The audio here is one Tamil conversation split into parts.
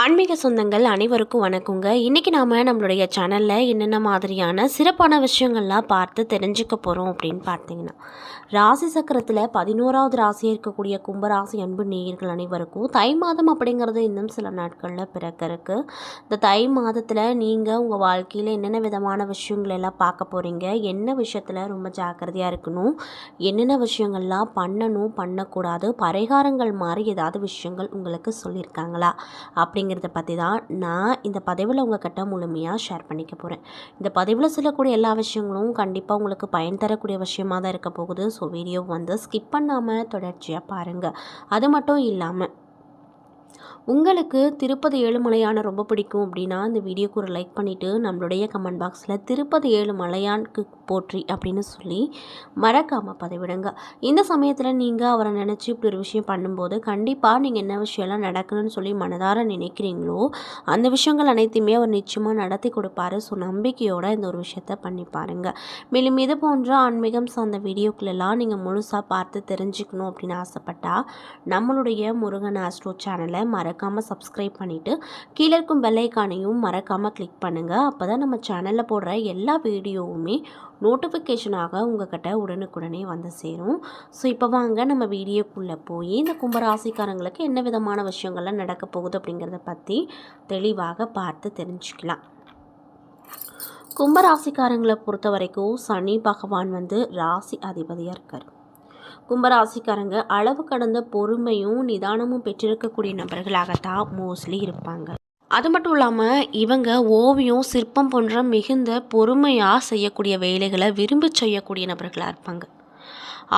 ஆன்மீக சொந்தங்கள் அனைவருக்கும் வணக்கங்க. இன்றைக்கி நாம் நம்மளுடைய சேனலில் என்னென்ன மாதிரியான சிறப்பான விஷயங்கள்லாம் பார்த்து தெரிஞ்சுக்க போகிறோம் அப்படின்னு பார்த்தீங்கன்னா, ராசி சக்கரத்தில் 11வது ராசியாக இருக்கக்கூடிய கும்பராசி அன்பு நேயர்கள் அனைவருக்கும் தை மாதம் அப்படிங்கிறது இன்னும் சில நாட்களில் பிறக்க இருக்குது. இந்த தை மாதத்தில் நீங்கள் உங்கள் வாழ்க்கையில் என்னென்ன விதமான விஷயங்கள் எல்லாம் பார்க்க போகிறீங்க, என்ன விஷயத்தில் ரொம்ப ஜாக்கிரதையாக இருக்கணும், என்னென்ன விஷயங்கள்லாம் பண்ணணும் பண்ணக்கூடாது, பரிகாரங்கள் மாதிரி ஏதாவது விஷயங்கள் உங்களுக்கு சொல்லியிருக்காங்களா அப்படிங்கிறத பற்றி தான் நான் இந்த பதிவில் உங்கள்கிட்ட முழுமையாக ஷேர் பண்ணிக்க போகிறேன். இந்த பதிவில் சொல்லக்கூடிய எல்லா விஷயங்களும் கண்டிப்பாக உங்களுக்கு பயன் தரக்கூடிய விஷயமாக தான் இருக்க போகுது. ஸோ வீடியோ வந்து ஸ்கிப் பண்ணாமல் தொடர்ச்சியாக பாருங்கள். அது மட்டும் இல்லாமல் உங்களுக்கு திருப்பதி ஏழுமலையான ரொம்ப பிடிக்கும் அப்படின்னா இந்த வீடியோக்கு ஒரு லைக் பண்ணிவிட்டு நம்மளுடைய கமெண்ட் பாக்ஸில் திருப்பதி ஏழுமலையானுக்கு போற்றி அப்படின்னு சொல்லி மறக்காமல் பதிவிடுங்க. இந்த சமயத்தில் நீங்கள் அவரை நினச்சி இப்படி ஒரு விஷயம் பண்ணும்போது கண்டிப்பாக நீங்கள் என்ன விஷயம்லாம் நடக்கணும்னு சொல்லி மனதார நினைக்கிறீங்களோ அந்த விஷயங்கள் அனைத்தையுமே அவர் நிச்சயமாக நடத்தி கொடுப்பாரு. ஸோ நம்பிக்கையோடு இந்த ஒரு விஷயத்த பண்ணி பாருங்கள். மேலும் இது போன்ற ஆன்மீகம் சார்ந்த வீடியோக்களெல்லாம் நீங்கள் முழுசாக பார்த்து தெரிஞ்சுக்கணும் அப்படின்னு ஆசைப்பட்டால் நம்மளுடைய முருகன் ஆஸ்ட்ரோ சேனலை மறக்காமல் சப்ஸ்கிரைப் பண்ணிவிட்டு கீழே இருக்கும் பெல் ஐகானையும் மறக்காமல் கிளிக் பண்ணுங்கள். அப்போ தான் நம்ம சேனலில் போடுற எல்லா வீடியோவுமே நோட்டிஃபிகேஷனாக உங்கள்கிட்ட உடனுக்குடனே வந்து சேரும். ஸோ இப்போ வாங்க நம்ம வீடியோக்குள்ளே போய் இந்த கும்பராசிக்காரங்களுக்கு என்ன விதமான விஷயங்கள்லாம் நடக்க போகுது அப்படிங்கிறத பற்றி தெளிவாக பார்த்து தெரிஞ்சுக்கலாம். கும்பராசிக்காரங்களை பொறுத்த வரைக்கும் சனி பகவான் வந்து ராசி அதிபதியாக இருக்கார். கும்பராசிக்காரங்க அளவு கடந்த பொறுமையும் நிதானமும் பெற்றிருக்கக்கூடிய நபர்களாகத்தான் மோஸ்ட்லி இருப்பாங்க. அது மட்டும் இல்லாமல் இவங்க ஓவியம் சிற்பம் போன்ற மிகுந்த பொறுமையாக செய்யக்கூடிய வேலைகளை விரும்பி செய்யக்கூடிய நபர்களாக இருப்பாங்க.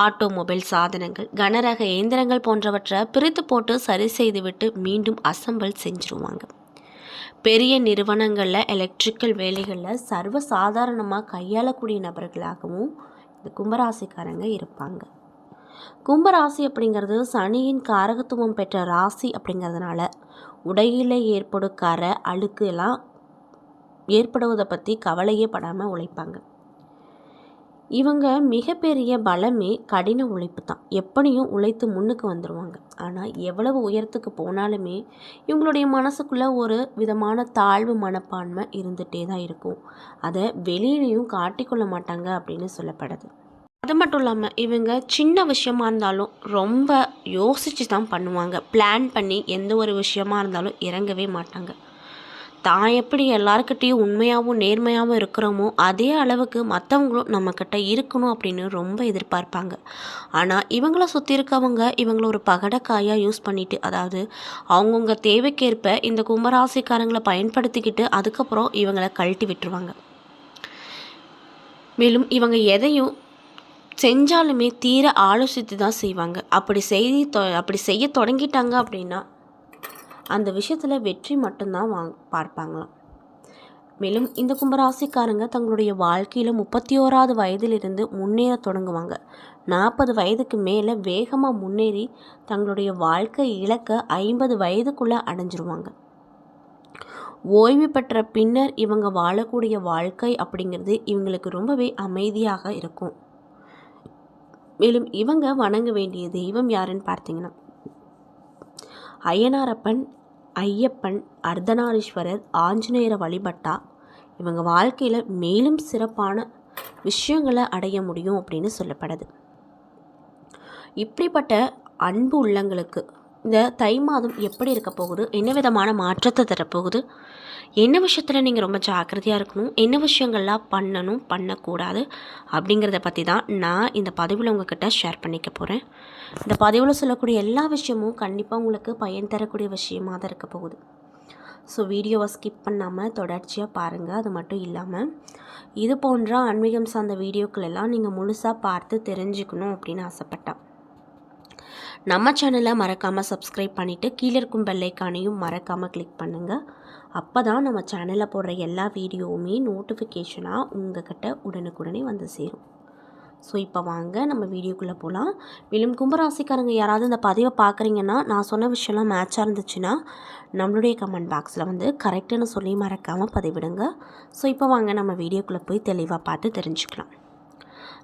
ஆட்டோமொபைல் சாதனங்கள், கனரக இயந்திரங்கள் போன்றவற்றை பிரித்து போட்டு சரி செய்துவிட்டு மீண்டும் அசம்பிள் செஞ்சுருவாங்க. பெரிய நிறுவனங்களில் எலக்ட்ரிக்கல் வேலைகளில் சர்வசாதாரணமாக கையாளக்கூடிய நபர்களாகவும் இந்த கும்பராசிக்காரங்க இருப்பாங்க. கும்பராசி அப்படிங்கிறது சனியின் காரகத்துவம் பெற்ற ராசி அப்படிங்கிறதுனால உடையில் ஏற்படும் கரை அழுக்கு எல்லாம் ஏற்படுவதை பற்றி கவலையே படாமல் உழைப்பாங்க. இவங்க மிகப்பெரிய பலமே கடின உழைப்பு தான். எப்படியும் உழைத்து முன்னுக்கு வந்துடுவாங்க. ஆனால் எவ்வளவு உயரத்துக்கு போனாலுமே இவங்களுடைய மனசுக்குள்ளே ஒரு விதமான தாழ்வு மனப்பான்மை இருந்துகிட்டே தான் இருக்கும். அதை வெளியிலையும் காட்டிக்கொள்ள மாட்டாங்க அப்படின்னு சொல்லப்படுது. அது மட்டும் இல்லாமல் இவங்க சின்ன விஷயமா இருந்தாலும் ரொம்ப யோசித்து தான் பண்ணுவாங்க. பிளான் பண்ணி எந்த ஒரு விஷயமா இருந்தாலும் இறங்கவே மாட்டாங்க. தான் எப்படி எல்லாருக்கிட்டேயும் உண்மையாகவும் நேர்மையாகவும் இருக்கிறோமோ அதே அளவுக்கு மற்றவங்களும் நம்மக்கிட்ட இருக்கணும் அப்படின்னு ரொம்ப எதிர்பார்ப்பாங்க. ஆனால் இவங்கள சுற்றி இருக்கவங்க இவங்கள ஒரு பகடக்காயாக யூஸ் பண்ணிவிட்டு, அதாவது அவங்கவுங்க தேவைக்கேற்ப இந்த கும்பராசிக்காரங்களை பயன்படுத்திக்கிட்டு அதுக்கப்புறம் இவங்களை கழட்டி விட்டுருவாங்க. மேலும் இவங்க எதையும் செஞ்சாலுமே தீர ஆலோசித்து தான் செய்வாங்க. அப்படி செய்ய தொடங்கிட்டாங்க அப்படின்னா அந்த விஷயத்தில் வெற்றி மட்டும்தான் பார்ப்பாங்களாம். மேலும் இந்த கும்பராசிக்காரங்க தங்களுடைய வாழ்க்கையில் 31வது வயதிலிருந்து முன்னேற தொடங்குவாங்க. 40 வயதுக்கு மேலே வேகமாக முன்னேறி தங்களுடைய வாழ்க்கை இலக்கை 50 வயதுக்குள்ளே அடைஞ்சிருவாங்க. ஓய்வு பெற்ற பின்னர் இவங்க வாழக்கூடிய வாழ்க்கை அப்படிங்கிறது இவங்களுக்கு ரொம்பவே அமைதியாக இருக்கும். மேலும் இவங்க வணங்க வேண்டிய தெய்வம் யாருன்னு பார்த்தீங்கன்னா அய்யனாரப்பன், ஐயப்பன், அர்த்தநாரீஸ்வரர், ஆஞ்சநேயரை வழிபட்டா இவங்க வாழ்க்கையில் மேலும் சிறப்பான விஷயங்களை அடைய முடியும் அப்படின்னு சொல்லப்படுது. இப்படிப்பட்ட அன்பு உள்ளங்களுக்கு இந்த தை மாதம் எப்படி இருக்க போகுது, என்ன விதமான மாற்றத்தை தரப்போகுது, என்ன விஷயத்தில் நீங்கள் ரொம்ப ஜாக்கிரதையாக இருக்கணும், என்ன விஷயங்கள்லாம் பண்ணணும் பண்ணக்கூடாது அப்படிங்கிறத பற்றி தான் நான் இந்த பதிவில் உங்கள்கிட்ட ஷேர் பண்ணிக்க போகிறேன். இந்த பதிவில் சொல்லக்கூடிய எல்லா விஷயமும் கண்டிப்பாக உங்களுக்கு பயன் தரக்கூடிய விஷயமாக தான் இருக்க போகுது. ஸோ வீடியோவை ஸ்கிப் பண்ணாமல் தொடர்ச்சியாக பாருங்கள். அது மட்டும் இல்லாமல் இது போன்ற ஆன்மீகம் சார்ந்த வீடியோக்கள் எல்லாம் நீங்கள் முழுசாக பார்த்து தெரிஞ்சுக்கணும் அப்படின்னு ஆசைப்பட்டேன். நம்ம சேனலை மறக்காமல் சப்ஸ்கிரைப் பண்ணிவிட்டு கீழே இருக்கும் பெல் ஐகானையும் மறக்காமல் கிளிக் பண்ணுங்கள். அப்போ தான் நம்ம சேனலில் போடுற எல்லா வீடியோவுமே நோட்டிஃபிகேஷனாக உங்கள்கிட்ட உடனுக்குடனே வந்து சேரும். ஸோ இப்போ வாங்க நம்ம வீடியோக்குள்ளே போகலாம். மேலும் கும்பராசிக்காரங்க யாராவது இந்த பதிவை பார்க்குறீங்கன்னா நான் சொன்ன விஷயம்லாம் மேட்சாக இருந்துச்சுன்னா நம்மளுடைய கமெண்ட் பாக்ஸில் வந்து கரெக்டுன்னு சொல்லி மறக்காமல் பதிவிடுங்க. ஸோ இப்போ வாங்க நம்ம வீடியோக்குள்ளே போய் தெளிவாக பார்த்து தெரிஞ்சுக்கலாம்.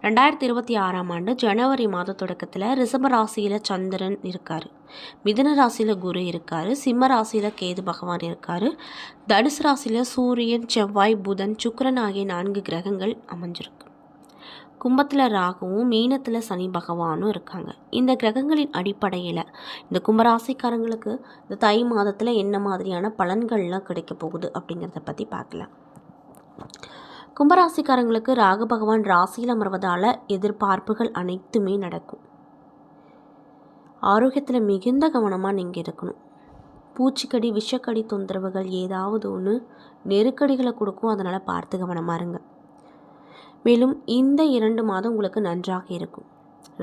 2026ஆம் ஆண்டு ஜனவரி மாத தொடக்கத்தில் ரிஷப ராசியில் சந்திரன் இருக்கார், மிதுன ராசியில் குரு இருக்கார், சிம்ம ராசியில் கேது பகவான் இருக்கார், தனுசு ராசியில் சூரியன், செவ்வாய், புதன், சுக்கிரன் ஆகிய 4 கிரகங்கள் அமைஞ்சிருக்கு. கும்பத்தில் ராகுவும் மீனத்தில் சனி பகவானும் இருக்காங்க. இந்த கிரகங்களின் அடிப்படையில் இந்த கும்பராசிக்காரங்களுக்கு இந்த தை மாதத்தில் என்ன மாதிரியான பலன்கள்லாம் கிடைக்க போகுது அப்படிங்கிறத பற்றி பார்க்கலாம். கும்பராசிக்காரங்களுக்கு ராகு பகவான் ராசியில் அமர்வதால் எதிர்பார்ப்புகள் அனைத்துமே நடக்கும். ஆரோக்கியத்தில் மிகுந்த கவனமாக நீங்கள் இருக்கணும். பூச்சிக்கடி, விஷக்கடி தொந்தரவுகள் ஏதாவது ஒன்று நெருக்கடிகளை கொடுக்கும், அதனால் பார்த்து கவனமாக இருங்க. மேலும் இந்த 2 மாதம் உங்களுக்கு நன்றாக இருக்கும்.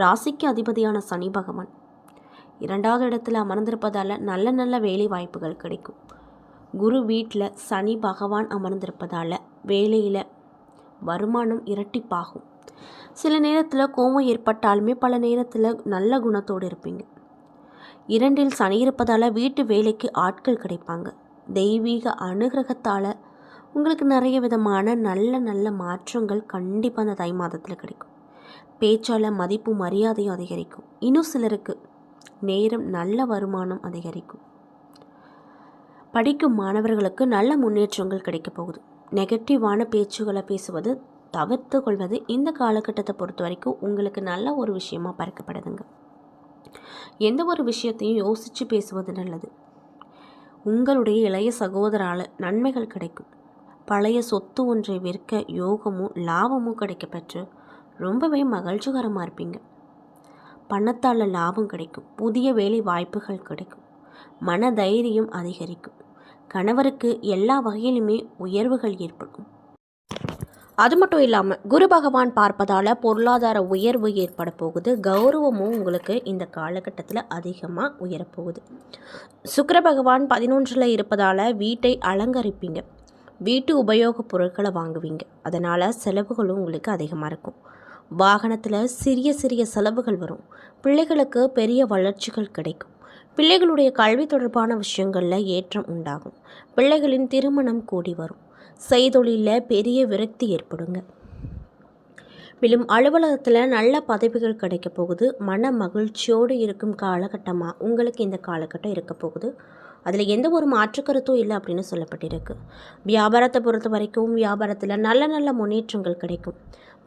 ராசிக்கு அதிபதியான சனி பகவான் 2வது இடத்துல அமர்ந்திருப்பதால் நல்ல வேலை வாய்ப்புகள் கிடைக்கும். குரு வீட்டில் சனி பகவான் அமர்ந்திருப்பதால் வேலையில் வருமானம் இரட்டிப்பாகும். சில நேரத்தில் கோபம் ஏற்பட்டாலுமே பல நேரத்தில் நல்ல குணத்தோடு இருப்பீங்க. 2ல் சனி இருப்பதால் வீட்டு வேலைக்கு ஆட்கள் கிடைப்பாங்க. தெய்வீக அனுகிரகத்தால் உங்களுக்கு நிறைய விதமான நல்ல மாற்றங்கள் கண்டிப்பாக அந்த தை மாதத்தில் கிடைக்கும். பேச்சால் மதிப்பு மரியாதையும் அதிகரிக்கும். இன்னும் சிலருக்கு நேரம் நல்ல வருமானம் அதிகரிக்கும். படிக்கும் மாணவர்களுக்கு நல்ல முன்னேற்றங்கள் கிடைக்க போகுது. நெகட்டிவான பேச்சுகளை பேசுவது தவிர்த்து கொள்வது இந்த காலகட்டத்தை பொறுத்த வரைக்கும் உங்களுக்கு நல்ல ஒரு விஷயமாக பார்க்கப்படுதுங்க. எந்த ஒரு விஷயத்தையும் யோசித்து பேசுவது நல்லது. உங்களுடைய இளைய சகோதரால் நன்மைகள் கிடைக்கும். பழைய சொத்து ஒன்றை விற்க யோகமும் லாபமும் கிடைக்கப்பெற்று ரொம்பவே மகிழ்ச்சிகரமாக இருப்பீங்க. பணத்தால் லாபம் கிடைக்கும். புதிய வேலை வாய்ப்புகள் கிடைக்கும். மன தைரியம் அதிகரிக்கும். கணவருக்கு எல்லா வகையிலுமே உயர்வுகள் ஏற்படும். அது மட்டும் இல்லாமல் குரு பகவான் பார்ப்பதால் பொருளாதார உயர்வு ஏற்பட போகுது. கௌரவமும் உங்களுக்கு இந்த காலகட்டத்தில் அதிகமாக உயரப்போகுது. சுக்கிர பகவான் 11ல் இருப்பதால் வீட்டை அலங்கரிப்பீங்க. வீட்டு உபயோகப் பொருட்களை வாங்குவீங்க. அதனால் செலவுகளும் உங்களுக்கு அதிகமாக இருக்கும். வாகனத்தில் சிறிய செலவுகள் வரும். பிள்ளைகளுக்கு பெரிய வளர்ச்சிகள் கிடைக்கும். பிள்ளைகளுடைய கல்வி தொடர்பான விஷயங்களில் ஏற்றம் உண்டாகும். பிள்ளைகளின் திருமணம் கூடி வரும். செய்தொழிலில் பெரிய விரக்தி ஏற்படுங்க. மேலும் அலுவலகத்தில் நல்ல பதவிகள் கிடைக்க போகுது. மன மகிழ்ச்சியோடு இருக்கும் காலகட்டமாக உங்களுக்கு இந்த காலகட்டம் இருக்க போகுது. அதில் எந்த ஒரு மாற்று கருத்தும் இல்லை அப்படின்னு சொல்லப்பட்டிருக்கு. வியாபாரத்தை பொறுத்த வரைக்கும் வியாபாரத்தில் நல்ல முன்னேற்றங்கள் கிடைக்கும்.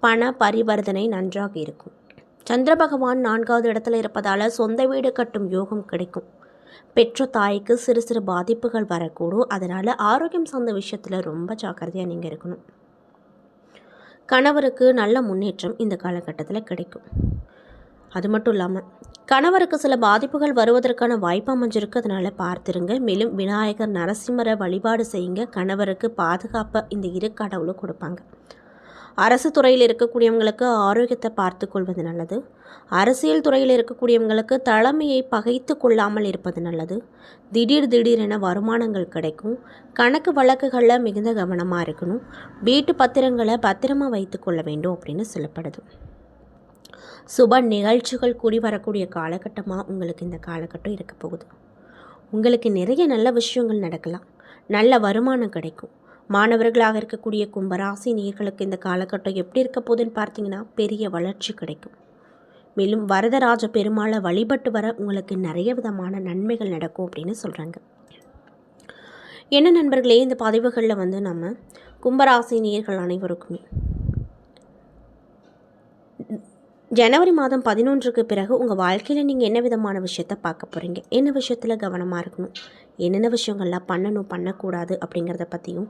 பண பரிவர்த்தனை நன்றாக இருக்கும். சந்திர பகவான் 4வது இடத்துல இருப்பதால் சொந்த வீடு கட்டும் யோகம் கிடைக்கும். பெற்ற தாய்க்கு சிறு பாதிப்புகள் வரக்கூடும். அதனால் ஆரோக்கியம் சார்ந்த விஷயத்தில் ரொம்ப ஜாக்கிரதையாக நீங்கள் இருக்கணும். கணவருக்கு நல்ல முன்னேற்றம் இந்த காலகட்டத்தில் கிடைக்கும். அது மட்டும் இல்லாமல் கணவருக்கு சில பாதிப்புகள் வருவதற்கான வாய்ப்பு அமைஞ்சிருக்கு. அதனால் பார்த்துருங்க. மேலும் விநாயகர், நரசிம்மரை வழிபாடு செய்யுங்க. கணவருக்கு பாதுகாப்பை இந்த 2 கடவுளும் கொடுப்பாங்க. அரசு துறையில் இருக்கக்கூடியவங்களுக்கு ஆரோக்கியத்தை பார்த்து கொள்வது நல்லது. அரசியல் துறையில் இருக்கக்கூடியவங்களுக்கு தலைமையை பகைத்து கொள்ளாமல் இருப்பது நல்லது. திடீரென வருமானங்கள் கிடைக்கும். கணக்கு வழக்குகளில் மிகுந்த கவனமாக இருக்கணும். வீட்டு பத்திரங்களை பத்திரமாக வைத்து கொள்ள வேண்டும் அப்படின்னு சொல்லப்படுது. சுப நிகழ்ச்சிகள் கூடி வரக்கூடிய காலகட்டமாக உங்களுக்கு இந்த காலகட்டம் இருக்க போகுது. உங்களுக்கு நிறைய நல்ல விஷயங்கள் நடக்கலாம். நல்ல வருமானம் கிடைக்கும். மாணவர்களாக இருக்கக்கூடிய கும்பராசி நேயர்களுக்கு இந்த காலகட்டம் எப்படி இருக்க போகுதுன்னு பார்த்தீங்கன்னா பெரிய வளர்ச்சி கிடைக்கும். மேலும் வரதராஜ பெருமாளை வழிபட்டு வர உங்களுக்கு நிறைய விதமான நன்மைகள் நடக்கும் அப்படின்னு சொல்கிறாங்க. என்ன நண்பர்களே, இந்த பதிவுகளில் நம்ம கும்பராசி நேயர்கள் அனைவருக்குமே ஜனவரி மாதம் 11க்கு பிறகு உங்கள் வாழ்க்கையில் நீங்கள் என்ன விதமான விஷயத்தை பார்க்க போகிறீங்க, என்ன விஷயத்தில் கவனமாக இருக்கணும், என்னென்ன விஷயங்கள்லாம் பண்ணணும் பண்ணக்கூடாது அப்படிங்கிறத பற்றியும்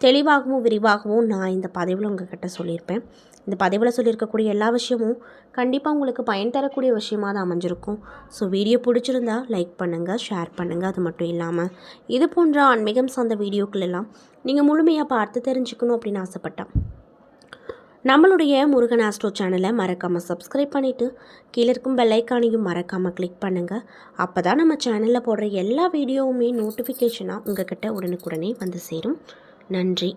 தெளிவாகவும் விரிவாகவும் நான் இந்த பதிவில் உங்கள்கிட்ட சொல்லியிருப்பேன். இந்த பதிவில் சொல்லியிருக்கக்கூடிய எல்லா விஷயமும் கண்டிப்பாக உங்களுக்கு பயன் தரக்கூடிய விஷயமாக தான் அமைஞ்சிருக்கும். ஸோ வீடியோ பிடிச்சிருந்தா லைக் பண்ணுங்கள், ஷேர் பண்ணுங்கள். அது மட்டும் இல்லாமல் இது போன்ற ஆன்மீகம் சார்ந்த வீடியோக்கள் எல்லாம் நீங்கள் முழுமையாக பார்த்து தெரிஞ்சுக்கணும் அப்படின்னு ஆசைப்பட்டேன். நம்மளுடைய முருகன் ஆஸ்ட்ரோ சேனலை மறக்காமல் சப்ஸ்கிரைப் பண்ணிவிட்டு கீழே இருக்கும் பெல் ஐக்கானையும் மறக்காமல் கிளிக் பண்ணுங்கள். அப்போ தான் நம்ம சேனலில் போடுற எல்லா வீடியோவுமே நோட்டிஃபிகேஷனாக உங்கள்கிட்ட உடனுக்குடனே வந்து சேரும். நன்றி.